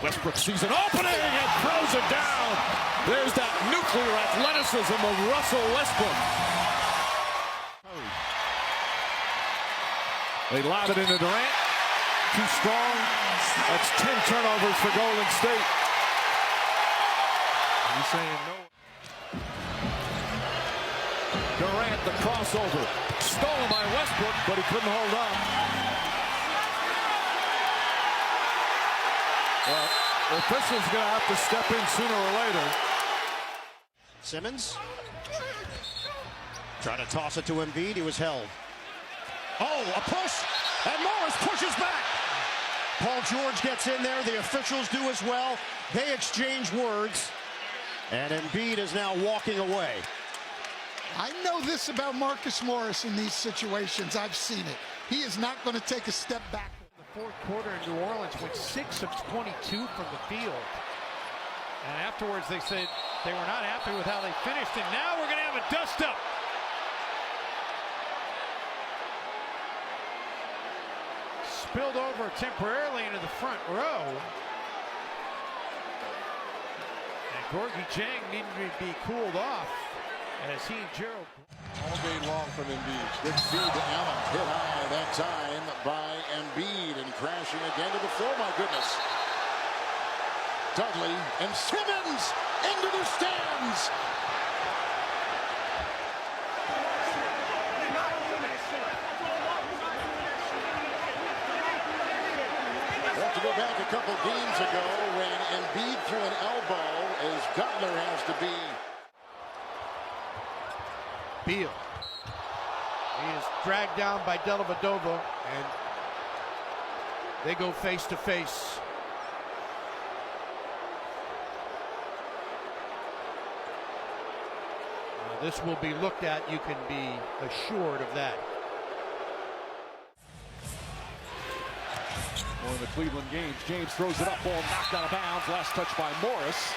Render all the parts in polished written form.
Westbrook sees an opening and throws it down. There's that nuclear athleticism of Russell Westbrook. They lob it into Durant. Too strong. That's 10 turnovers for Golden State. He's saying no. Durant, the crossover. Stolen by Westbrook, but he couldn't hold on. Well, the official's going to have to step in sooner or later. Simmons trying to toss it to Embiid. He was held. Oh, a push, and Morris pushes back. Paul George gets in there. The officials do as well. They exchange words, and Embiid is now walking away. I know this about Marcus Morris in these situations. I've seen it. He is not going to take a step back. The fourth quarter in New Orleans went 6 of 22 from the field. And afterwards they said they were not happy with how they finished. And now we're going to have a dust-up. Spilled over temporarily into the front row. And Gorgui Dieng needed to be cooled off as he and Gerald All day long from Embiid. Good feed to Allen. Hit high that time by Embiid and crashing again to the floor. My goodness. Dudley and Simmons into the stands. We'll have to go back a couple games ago when Embiid threw an elbow as Butler has to be. Beal. He is dragged down by Dellavedova, and they go face to face. This will be looked at. You can be assured of that. One of the Cleveland games. James throws it up, ball knocked out of bounds. Last touch by Morris.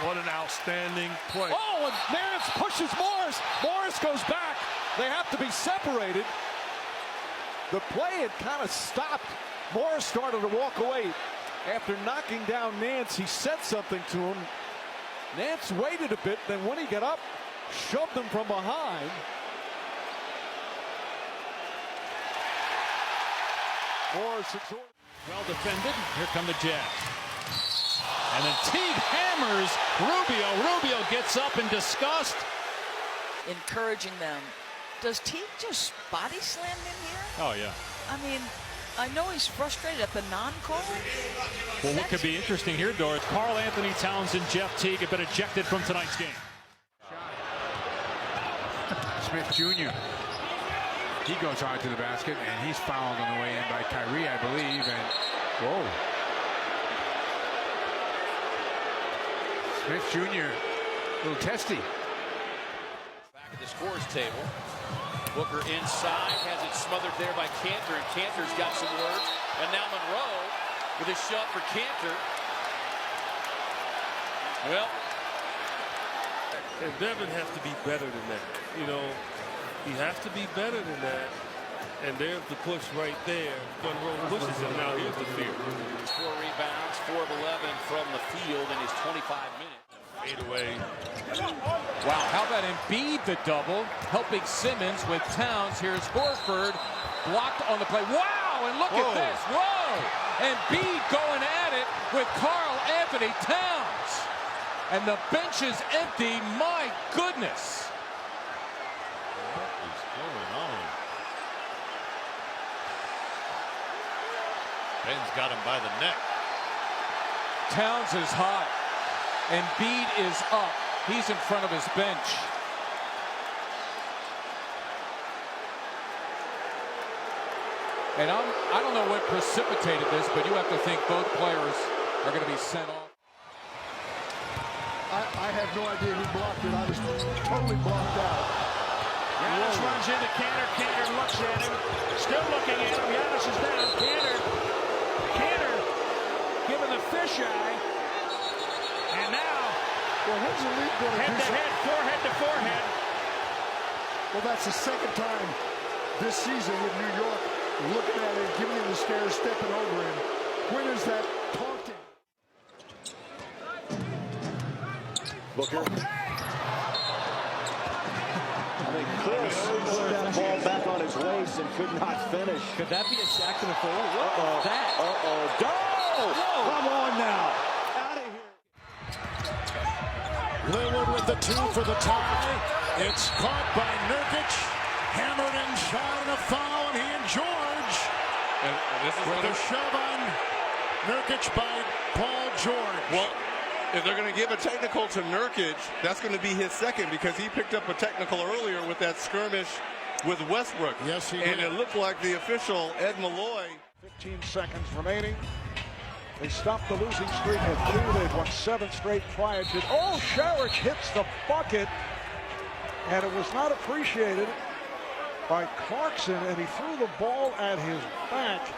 What an outstanding play. Oh, and Nance pushes Morris. Morris goes back. They have to be separated. The play had kind of stopped. Morris started to walk away. After knocking down Nance, he said something to him. Nance waited a bit, then when he got up, shoved him from behind. Morris exhorted. Well defended. Here come the Jazz. And then Teague hammers Rubio. Rubio gets up in disgust. Encouraging them. Does Teague just body slam in here? Oh, yeah. I mean, I know he's frustrated at the non-call. Well, what could be interesting here, Doris, Karl Anthony Towns and Jeff Teague have been ejected from tonight's game. Smith Jr. He goes on to the basket, and he's fouled on the way in by Kyrie, I believe. And whoa. Smith Jr. a little testy. Back at the scores table. Booker inside, has it smothered there by Cantor, and Cantor's got some words. And now Monroe with a shot for Cantor. Well, And Devin has to be better than that. You know, he has to be better than that. And there's the push right there. Monroe pushes him. Now here's the fear. 4 rebounds, 4 of 11 from the field in his 25 minutes. Fade away. Wow, how about Embiid the double, helping Simmons with Towns. Here's Horford, blocked on the play. Wow, and look at this. Whoa! Embiid going at it with Karl Anthony Towns. And the bench is empty. My goodness. What is going on? Ben's got him by the neck. Towns is hot. Embiid is up. He's in front of his bench. And I don't know what precipitated this, but you have to think both players are going to be sent off. I have no idea who blocked it. I was totally blocked out. Giannis runs into Cantor. Cantor looks at him. Still looking at him. Giannis is down. Cantor giving the fisheye. And now, well, when's the league going to head do to something? head, forehead to forehead. Well, that's the second time this season with New York looking at it, giving him the stare, stepping over him. When is that taunting? Booker. I think Chris put that ball back on his waist and could not finish. Could that be a sack to the forward? What was that? Come on now. Out of here. Lillard with the 2 for the tie. It's caught by Nurkic. Hammered and shot and a foul, and he and George. And this is With a shove on Nurkic by Paul George. Well, if they're going to give a technical to Nurkic, that's going to be his second because he picked up a technical earlier with that skirmish with Westbrook. Yes, he and did. it looked like the official, Ed Malloy. 15 seconds remaining. They stopped the losing streak at 2. They've won 7 straight prior to. Oh, Saric hits the bucket, and it was not appreciated by Clarkson, and he threw the ball at his back.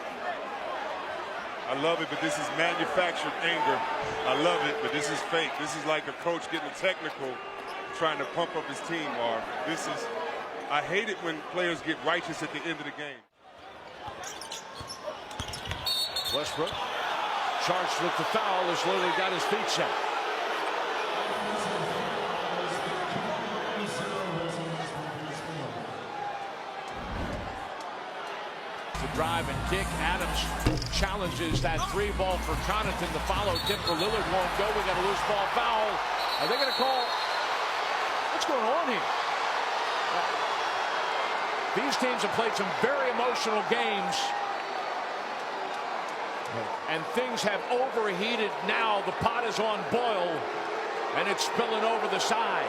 I love it, but this is manufactured anger. I love it, but this is fake. This is like a coach getting a technical, trying to pump up his team, Marv. I hate it when players get righteous at the end of the game. Westbrook charged with the foul as Lillard got his feet set. To drive and kick. Adams challenges that 3 ball for Connaughton. The follow tip for Lillard won't go. We got a loose ball foul. Are they going to call? What's going on here? These teams have played some very emotional games. And things have overheated now. The pot is on boil. And it's spilling over the side.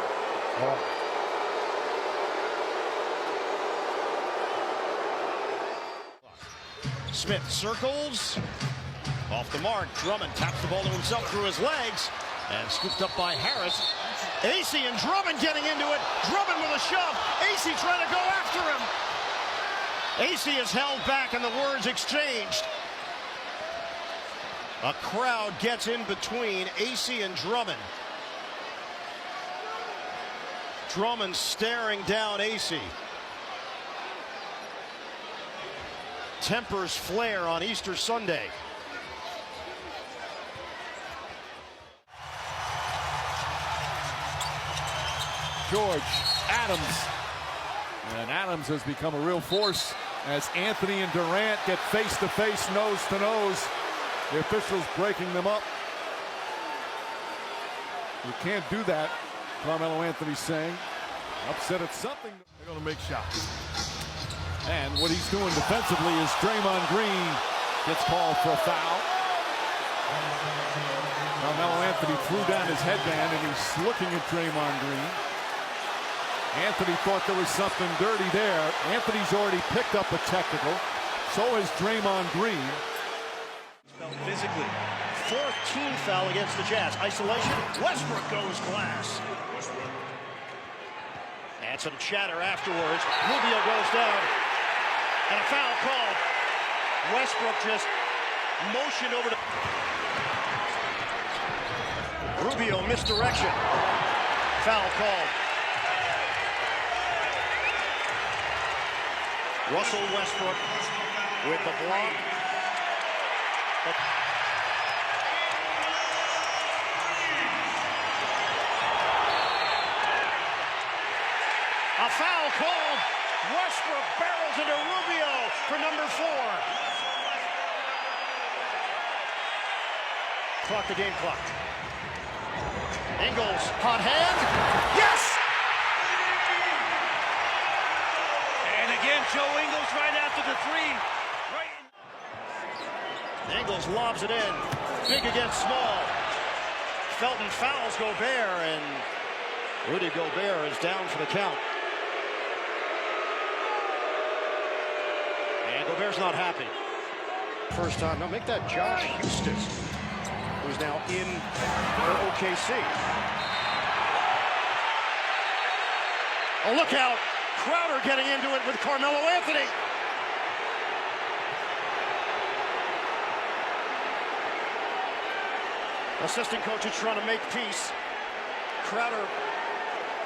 Smith circles. Off the mark. Drummond taps the ball to himself through his legs. And scooped up by Harris. AC and Drummond getting into it. Drummond with a shove. AC trying to go after him. AC is held back and the words exchanged. A crowd gets in between AC and Drummond. Drummond staring down AC. Tempers flare on Easter Sunday. George, Adams. And Adams has become a real force as Anthony and Durant get face-to-face, nose-to-nose. The officials breaking them up. You can't do that, Carmelo Anthony saying. Upset at something. They're going to make shots. And what he's doing defensively is Draymond Green gets called for a foul. Carmelo Anthony threw down his headband and he's looking at Draymond Green. Anthony thought there was something dirty there. Anthony's already picked up a technical. So has Draymond Green. Physically. 4th team foul against the Jazz. Isolation. Westbrook goes glass. And some chatter afterwards. Rubio goes down. And a foul called. Westbrook just motioned over to Rubio, misdirection. Foul called. Russell Westbrook with the block. A foul called. Westbrook barrels into Rubio for number 4. Clock the game clock. Ingles, hot hand. Yes! And again, Joe Ingles right after the 3. Ingles lobs it in. Big against small. Felton fouls Gobert, and Rudy Gobert is down for the count. And Gobert's not happy. First time. Now make that Josh Houston, who's now in OKC. Oh, look out. Crowder getting into it with Carmelo Anthony. Assistant coach is trying to make peace. Crowder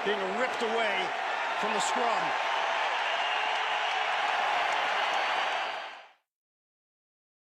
being ripped away from the scrum.